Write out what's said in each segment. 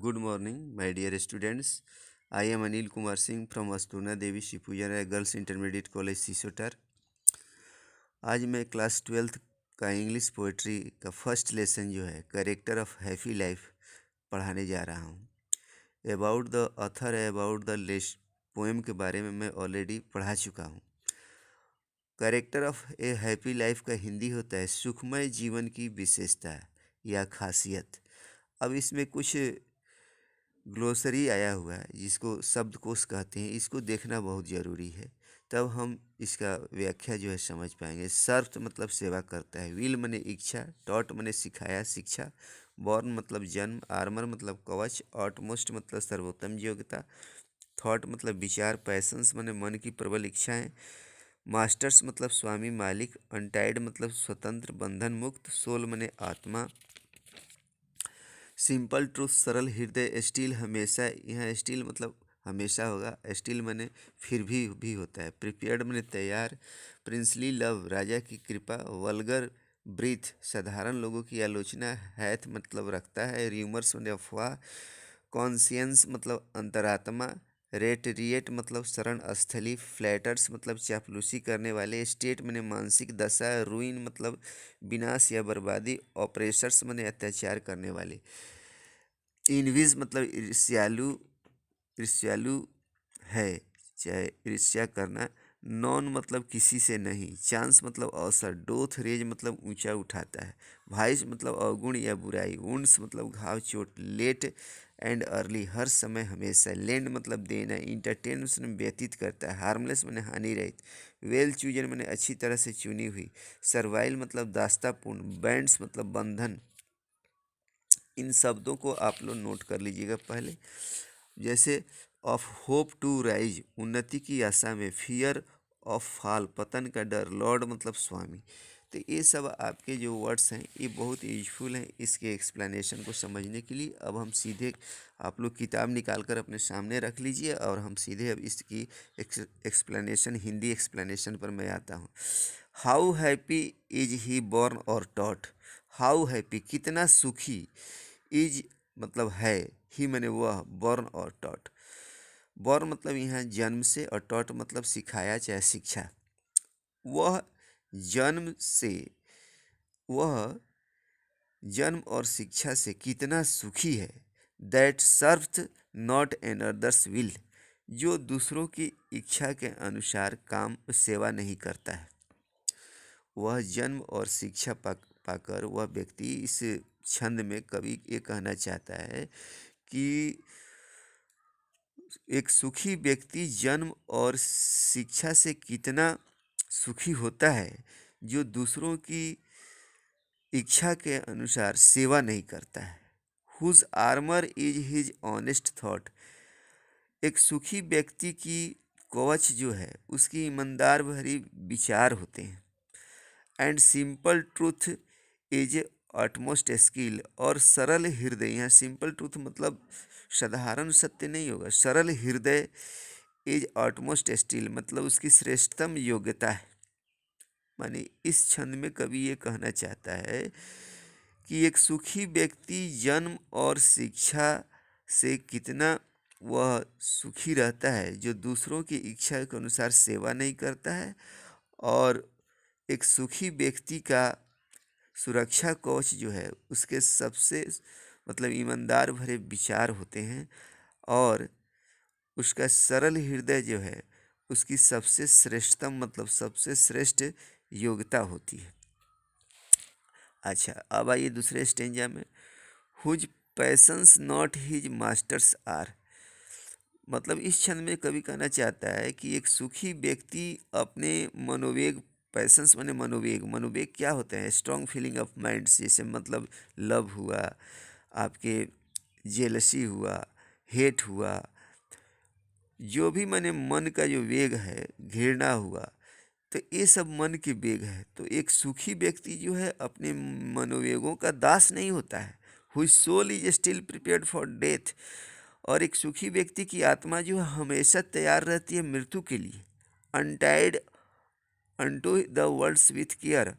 Good morning, my dear students. I am Anil Kumar Singh from Astuna Devi Shivpujara Girls Intermediate College सिसोटर। आज मैं class 12th का English poetry का first lesson जो है character of happy life पढ़ाने जा रहा हूँ। About the author about the less poem के बारे में मैं ऑलरेडी पढ़ा चुका हूँ। Character of A happy life का हिंदी होता है सुखमय जीवन की विशेषता या खासियत। अब इसमें कुछ ग्लोसरी आया हुआ है जिसको शब्दकोश कहते हैं, इसको देखना बहुत ज़रूरी है, तब हम इसका व्याख्या जो है समझ पाएंगे। सर्व मतलब सेवा करता है, विल मने इच्छा, टॉट मने सिखाया शिक्षा, बॉर्न मतलब जन्म, आर्मर मतलब कवच, ऑटमोस्ट मतलब सर्वोत्तम योग्यता, थॉट मतलब विचार, पैशंस मने मन की प्रबल इच्छाएं, मास्टर्स मतलब स्वामी मालिक, अनटाइड मतलब स्वतंत्र बंधन मुक्त, सोल मने आत्मा, सिंपल ट्रूथ सरल हृदय, स्टील हमेशा, यहाँ स्टील मतलब हमेशा होगा, स्टील मने फिर भी होता है, प्रिपेयर्ड मने तैयार, प्रिंसली लव राजा की कृपा, वल्गर ब्रीथ साधारण लोगों की आलोचना, हैथ मतलब रखता है, र्यूमर्स मने अफवाह, कॉन्शियंस मतलब अंतरात्मा, रेट मतलब शरण स्थली, फ्लैटर्स मतलब चापलूसी करने वाले, स्टेट मने मानसिक दशा, रूइन मतलब विनाश या बर्बादी, ऑपरेशर्स मने अत्याचार करने वाले, इनविज मतलब ईर्ष्यालु है, चाहे ईर्ष्या करना, नॉन मतलब किसी से नहीं, चांस मतलब अवसर, डोथ रेज मतलब ऊंचा उठाता है, वाइस मतलब अवगुण या बुराई, वुंड्स मतलब घाव चोट, लेट एंड अर्ली हर समय हमेशा, लेंड मतलब देना, इंटरटेन व्यतीत करता है, हार्मलेस मैंने हानि रहित, वेल चूजन मैंने अच्छी तरह से चुनी हुई, सर्वाइल मतलब दास्तापूर्ण, बैंड्स मतलब बंधन। इन शब्दों को आप लोग नोट कर लीजिएगा पहले। जैसे ऑफ होप टू राइज उन्नति की आशा में, फियर ऑफ फॉल पतन का डर, लॉर्ड मतलब स्वामी। तो ये सब आपके जो वर्ड्स हैं ये बहुत यूजफुल हैं इसके एक्सप्लेनेशन को समझने के लिए। अब हम सीधे आप लोग किताब निकाल कर अपने सामने रख लीजिए और हम सीधे अब इसकी एक्सप्लेनेशन हिंदी एक्सप्लेनेशन पर मैं आता हूँ। How happy is he born और टॉट। हाउ हैप्पी कितना सुखी, इज मतलब है, ही मैंने वह, बॉर्न और टॉट। बॉर्न मतलब यहाँ जन्म से और टॉट मतलब सिखाया चाहे शिक्षा। वह जन्म से, वह जन्म और शिक्षा से कितना सुखी है। That serveth not another's will, जो दूसरों की इच्छा के अनुसार काम सेवा नहीं करता है। वह जन्म और शिक्षा पाकर वह व्यक्ति, इस छंद में कवि ये कहना चाहता है कि एक सुखी व्यक्ति जन्म और शिक्षा से कितना सुखी होता है, जो दूसरों की इच्छा के अनुसार सेवा नहीं करता है। Whose armour is his honest thought, एक सुखी व्यक्ति की कवच जो है उसकी ईमानदार भरी विचार होते हैं। And simple truth is utmost skill, और सरल हृदय, यहाँ सिंपल ट्रूथ मतलब साधारण सत्य नहीं होगा, सरल हृदय इज अटमोस्ट स्किल मतलब उसकी श्रेष्ठतम योग्यता है। माने इस छंद में कवि ये कहना चाहता है कि एक सुखी व्यक्ति जन्म और शिक्षा से कितना वह सुखी रहता है, जो दूसरों की इच्छा के अनुसार सेवा नहीं करता है, और एक सुखी व्यक्ति का सुरक्षा कवच जो है उसके सबसे मतलब ईमानदार भरे विचार होते हैं, और उसका सरल हृदय जो है उसकी सबसे श्रेष्ठतम मतलब सबसे श्रेष्ठ योग्यता होती है। अच्छा, अब आइए दूसरे स्टेंजा में। Whose passions not his masters are, मतलब इस क्षण में कवि कहना चाहता है कि एक सुखी व्यक्ति अपने मनोवेग, पैशंस माने मनोवेग, मनोवेग क्या होते हैं, स्ट्रॉन्ग फीलिंग ऑफ माइंड्स, जैसे मतलब लव हुआ, आपके जेलसी हुआ, हेट हुआ, जो भी माने मन का जो वेग है, घृणा हुआ, तो ये सब मन के वेग है। तो एक सुखी व्यक्ति जो है अपने मनोवेगों का दास नहीं होता है। Whose soul is still prepared for death, और एक सुखी व्यक्ति की आत्मा जो है हमेशा तैयार रहती है मृत्यु के लिए। Untied unto the worlds with care,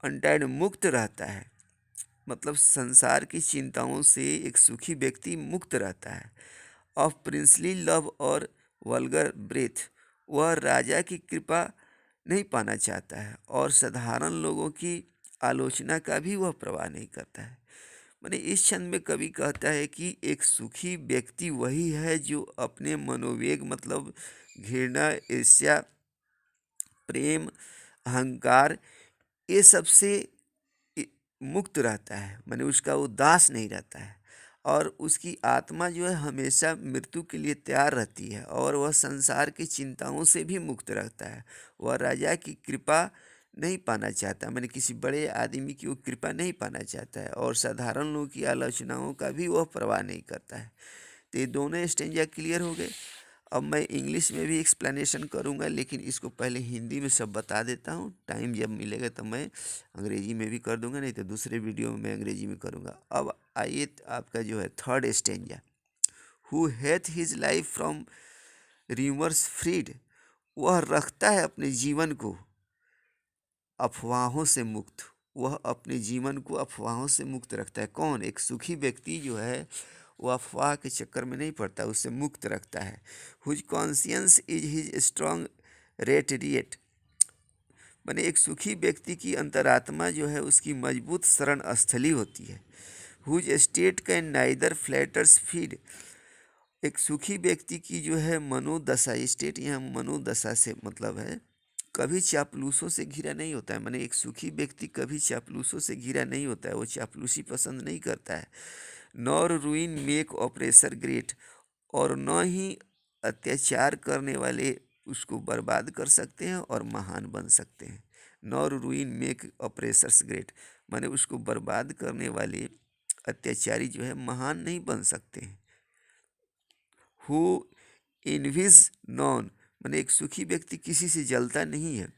untied मुक्त रहता है मतलब संसार की चिंताओं से एक सुखी व्यक्ति मुक्त रहता है। ऑफ प्रिंसली लव और वल्गर ब्रेथ, वह राजा की कृपा नहीं पाना चाहता है और साधारण लोगों की आलोचना का भी वह परवाह नहीं करता है। मैंने इस छंद में कवि कहता है कि एक सुखी व्यक्ति वही है जो अपने मनोवेग मतलब घृणा, ईर्ष्या, प्रेम, अहंकार, ये सब से इ- मुक्त रहता है। माने उसका वो दास नहीं रहता है और उसकी आत्मा जो है हमेशा मृत्यु के लिए तैयार रहती है और वह संसार की चिंताओं से भी मुक्त रहता है। वह राजा की कृपा नहीं पाना चाहता, मैंने किसी बड़े आदमी की वो कृपा नहीं पाना चाहता है और साधारण लोगों की आलोचनाओं का भी वह परवाह नहीं करता है। तो ये दोनों स्टेंजा क्लियर हो गए। अब मैं इंग्लिश में भी एक्सप्लेनेशन करूंगा, लेकिन इसको पहले हिंदी में सब बता देता हूँ। टाइम जब मिलेगा तब मैं अंग्रेजी में भी कर दूंगा, नहीं तो दूसरे वीडियो में मैं अंग्रेजी में करूंगा। अब आइए आपका जो है third stanza. Who hath his life from rumours freed, वह रखता है अपने जीवन को अफवाहों से मुक्त। वह अपने जीवन को अफवाहों से मुक्त रखता है। कौन? एक सुखी व्यक्ति जो है वो अफवाह के चक्कर में नहीं पड़ता, उससे मुक्त रखता है। Whose conscience is his strong rate, माने एक सुखी व्यक्ति की अंतरात्मा जो है उसकी मजबूत शरण स्थली होती है। Whose state can neither flatters feed, एक सुखी व्यक्ति की जो है मनोदशा, स्टेट यहाँ मनोदशा से मतलब है, कभी चापलूसों से घिरा नहीं होता है। माने एक सुखी व्यक्ति कभी चापलूसों से घिरा नहीं होता है, वो चापलूसी पसंद नहीं करता है। Nor ruin make oppressor great, और न ही अत्याचार करने वाले उसको बर्बाद कर सकते हैं और महान बन सकते हैं। Nor ruin make oppressors great, माने उसको बर्बाद करने वाले अत्याचारी जो है महान नहीं बन सकते हैं। हु इनविज नॉन, माने एक सुखी व्यक्ति किसी से जलता नहीं है।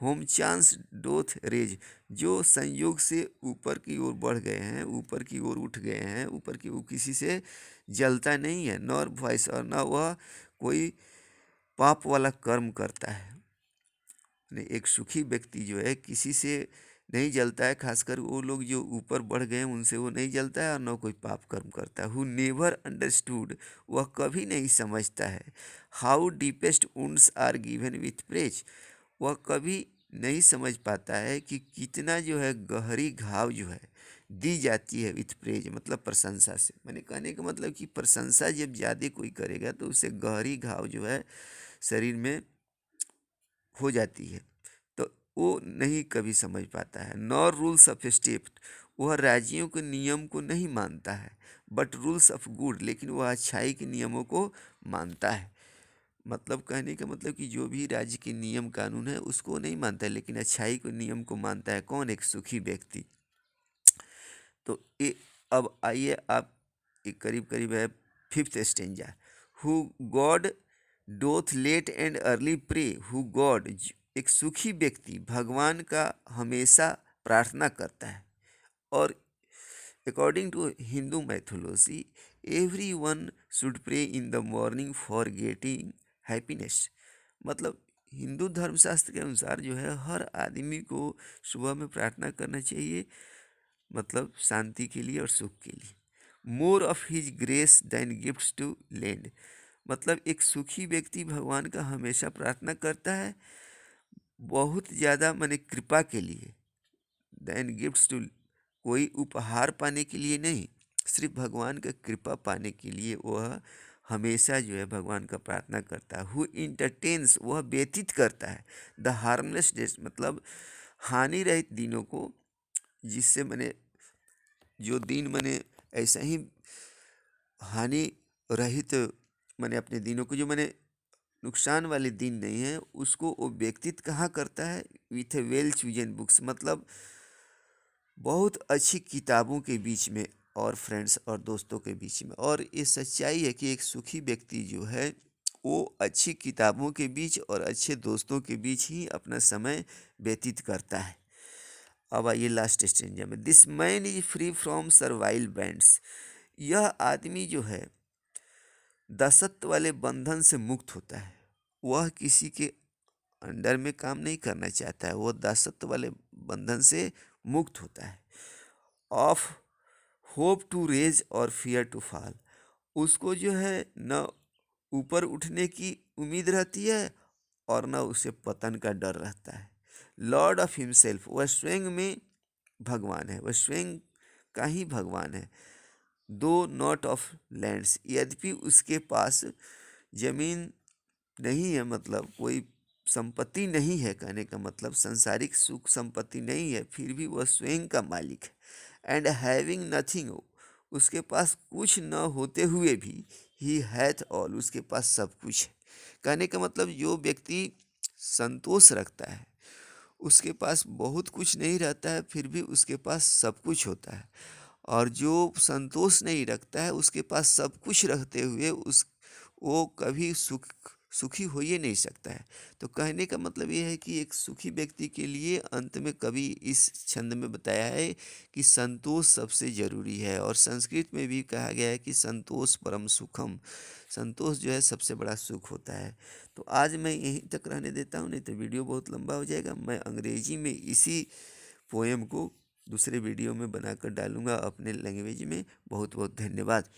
होम चांस डोथ रेज, जो संयोग से ऊपर की ओर बढ़ गए हैं, ऊपर की ओर उठ गए हैं, ऊपर की ओर किसी से जलता नहीं है। नॉर वॉइस, और न वह कोई पाप वाला कर्म करता है। ने एक सुखी व्यक्ति जो है किसी से नहीं जलता है, खासकर वो लोग जो ऊपर बढ़ गए हैं उनसे वो नहीं जलता है और न कोई पाप कर्म करता है। हु नेवर अंडरस्टूड, वह कभी नहीं समझता है। How deepest wounds are given with praise, वह कभी नहीं समझ पाता है कि कितना जो है गहरी घाव जो है दी जाती है विथ प्रेज, मतलब प्रशंसा से। मैंने कहने का मतलब कि प्रशंसा जब ज़्यादा कोई करेगा तो उससे गहरी घाव जो है शरीर में हो जाती है। तो वो नहीं कभी समझ पाता है। नॉर रूल्स ऑफ स्टेट, वह राज्यों के नियम को नहीं मानता है। बट रूल्स ऑफ गुड, लेकिन वह अच्छाई के नियमों को मानता है। मतलब कहने का मतलब कि जो भी राज्य के नियम कानून है उसको नहीं मानता है, लेकिन अच्छाई के नियम को मानता है। कौन? एक सुखी व्यक्ति। तो ये, अब आइए आप, एक करीब करीब है fifth stanza. Who God doth late and early pray, who God, एक सुखी व्यक्ति भगवान का हमेशा प्रार्थना करता है। और according to Hindu mythology, everyone should pray in the morning for getting happiness, मतलब हिंदू धर्मशास्त्र के अनुसार जो है हर आदमी को सुबह में प्रार्थना करना चाहिए, मतलब शांति के लिए और सुख के लिए। More of his grace than gifts to land, मतलब एक सुखी व्यक्ति भगवान का हमेशा प्रार्थना करता है, बहुत ज़्यादा माने कृपा के लिए। दैन गिफ्ट्स टू, कोई उपहार पाने के लिए नहीं, सिर्फ भगवान का कृपा पाने के लिए वह हमेशा जो है भगवान का प्रार्थना करता है। हु इंटरटेन्स, वह व्यतीत करता है द हार्मलेस डेज, मतलब हानि रहित दिनों को, जिससे मैंने जो दिन मैंने ऐसा ही हानि रहित, मैंने अपने दिनों को जो मैंने नुकसान वाले दिन नहीं है उसको वो व्यतीत कहाँ करता है? With A well chosen books, मतलब बहुत अच्छी किताबों के बीच में और फ्रेंड्स और दोस्तों के बीच में। और ये सच्चाई है कि एक सुखी व्यक्ति जो है वो अच्छी किताबों के बीच और अच्छे दोस्तों के बीच ही अपना समय व्यतीत करता है। अब आइए लास्ट स्टेंजा में। This man is free from servile bands, यह आदमी जो है दासत्व वाले बंधन से मुक्त होता है। वह किसी के अंडर में काम नहीं करना चाहता है, वो दासत्व वाले बंधन से मुक्त होता है। ऑफ होप टू रेज और फियर टू फॉल। उसको जो है न ऊपर उठने की उम्मीद रहती है और न उसे पतन का डर रहता है। लॉर्ड ऑफ हिमसेल्फ, वह स्वयं में भगवान है, वह स्वयं का ही भगवान है। दो नॉट ऑफ लैंड्स, यद्यपि उसके पास जमीन नहीं है, मतलब कोई संपत्ति नहीं है, कहने का मतलब सांसारिक सुख संपत्ति नहीं है, फिर भी वह स्वयं का मालिक है। एंड हैविंग नथिंग, उसके पास कुछ न होते हुए भी ही हैथ ऑल, उसके पास सब कुछ है। कहने का मतलब जो व्यक्ति संतोष रखता है, उसके पास बहुत कुछ नहीं रहता है, फिर भी उसके पास सब कुछ होता है। और जो संतोष नहीं रखता है, उसके पास सब कुछ रहते हुए वो कभी सुखी हो ही नहीं सकता है। तो कहने का मतलब ये है कि एक सुखी व्यक्ति के लिए अंत में कवि इस छंद में बताया है कि संतोष सबसे ज़रूरी है। और संस्कृत में भी कहा गया है कि संतोष परम सुखम, संतोष जो है सबसे बड़ा सुख होता है। तो आज मैं यहीं तक रहने देता हूँ, नहीं तो वीडियो बहुत लंबा हो जाएगा। मैं अंग्रेजी में इसी पोएम को दूसरे वीडियो में बनाकर डालूंगा अपने लैंग्वेज में। बहुत बहुत धन्यवाद।